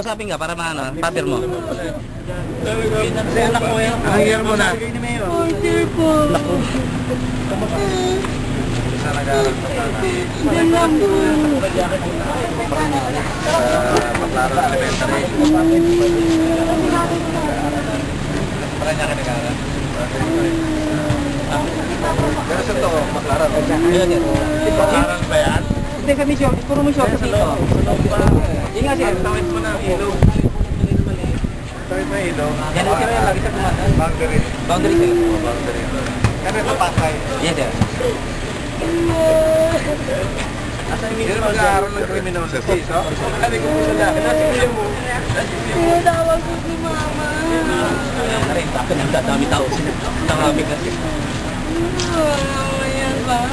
kausapin ka para maano, paper mo. Kasi anak ko yan. Ang year mo na? 40 po. Naku. Isa nag-aaral sa sana. Yan lang po. Maklaro Elementary. Para niya kinagalan. Pero sa ito, maklaro. Maklaro ba yan? Hindi kami short, puro mo short dito. Yung nga sir, tawid mo na ilog. Tawid mo ilog. Yan ang sir, lagi sa kumahan. Boundary. Boundary sir. Boundary. Kami ito Pasay. Yes sir. Hindi mag-aaral ng criminology, so? Sabi ko po sa dami. Nasi kuya mo. Tinatawag ko si mama. Aray, bakit ang dadami tao sila? Tangamig kasi. Ayan ba?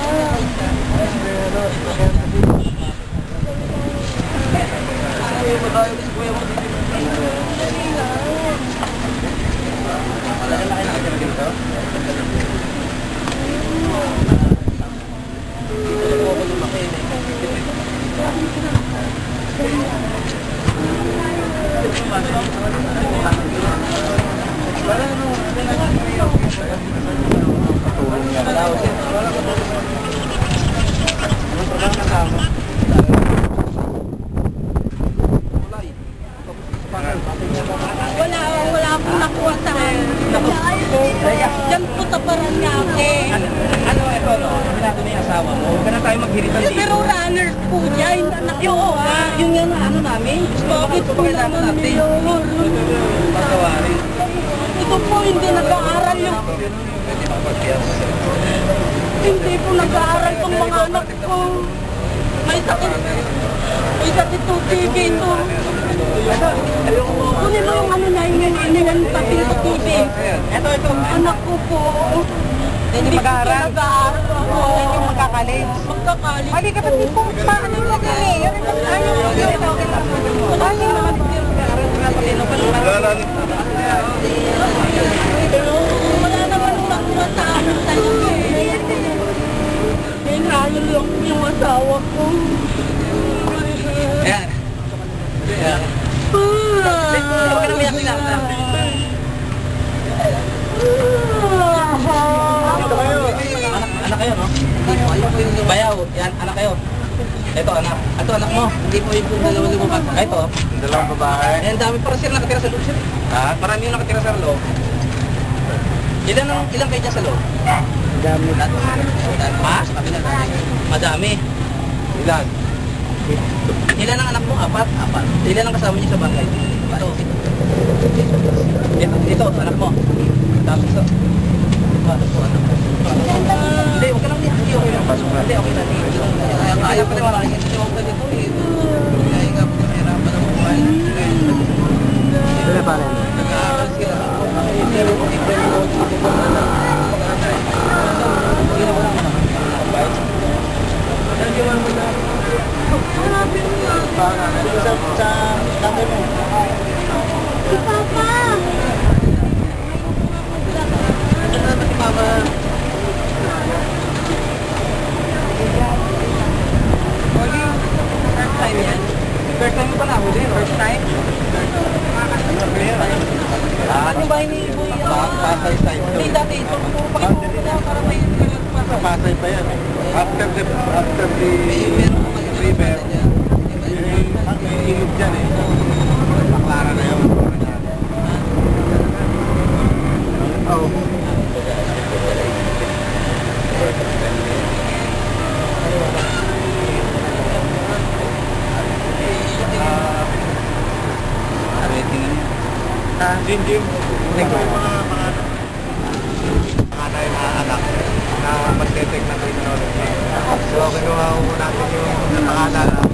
Wala akong nakuha sa akin. Diyan po taparan niya ako. Ano ito no? Binado na yung asawa mo. Huwag ka na tayo maghiritan dito. Pero runners po niya, hindi nakuha. Yung yan ano namin. Bakit po naman mayor? Paggawa rin. Ito po hindi nag-aaral yung... Hindi po nag-aaral tong mga anak ko. May sakit. May sakit to TV ito. Kunin mo yung ano na yung pati sa TV. Ito. Anak ko po. Hindi mag-aaral. Nag-aaral ako. Hindi magkakalit. Magkakalit. Mali ka pati po. Paano yung lagay? Wala naman nakuha sa amin talaga eh. Hinayol lang yung asawa ko. Ayan. Huwag ka na miyak nila. Anak kayo, no? Bayaw, yan, anak kayo. Ito, anak. Ito, anak mo. Hindi po yung dalawang lumabas. Ito. Dalawang babae. Ayan, dami para sila nakatira sa loob sir. Ha? Marami yung nakatira sa loob. Ilan kayo dyan sa loob? Dami. Pa? Sabi na natin. Madami. Ilan? Ilan ang anak mo? Apat? Ilan ang kasama niyo sa bahay? Ito, anak mo. Tapos ito. Anak mo. Hindi, huwag ka lang niya. Hindi, okay lang. Hindi, okay lang. Kaya pa naman. Hindi, huwag ka dito. Kaya nga po na mahirapan ang buhay. Sila pa rin. Nag-aaral sila. Sa dami mo. Si Papa! Si Mama. First time yan? First time mo pa nahuli? First time? Ano ba ni Boy? Pasay side. Hindi dati ito. Pakipuro na para may Sa Pasay pa yan. After the river, may ilog dyan eh. Paklara na yun. Oo. Jim. Mga anak na magte-take ng criminology. So, kinuha ko natin yung pangalan at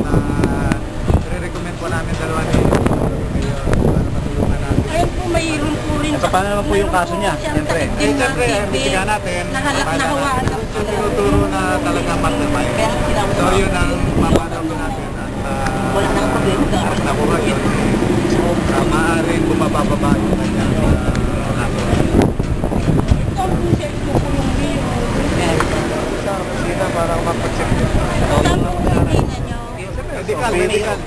re-recommend po namin dalawa ni para matulungan natin. Ayun po, mayroon po rin. So, paano naman po yung kaso niya? Siyempre. Siyempre, imbestigahan natin. Nahawaan lang. So, tinuturo na talaga mastermind. So, yun ang mapanaw ko natin. At Wala nang problema. nakuha yun. Maaaring bumababa yung kanyang kaso. Ito po siya ito po yung mayor. Sa kusina para mapag-check yun. Tama po yung tina niyo. Medical.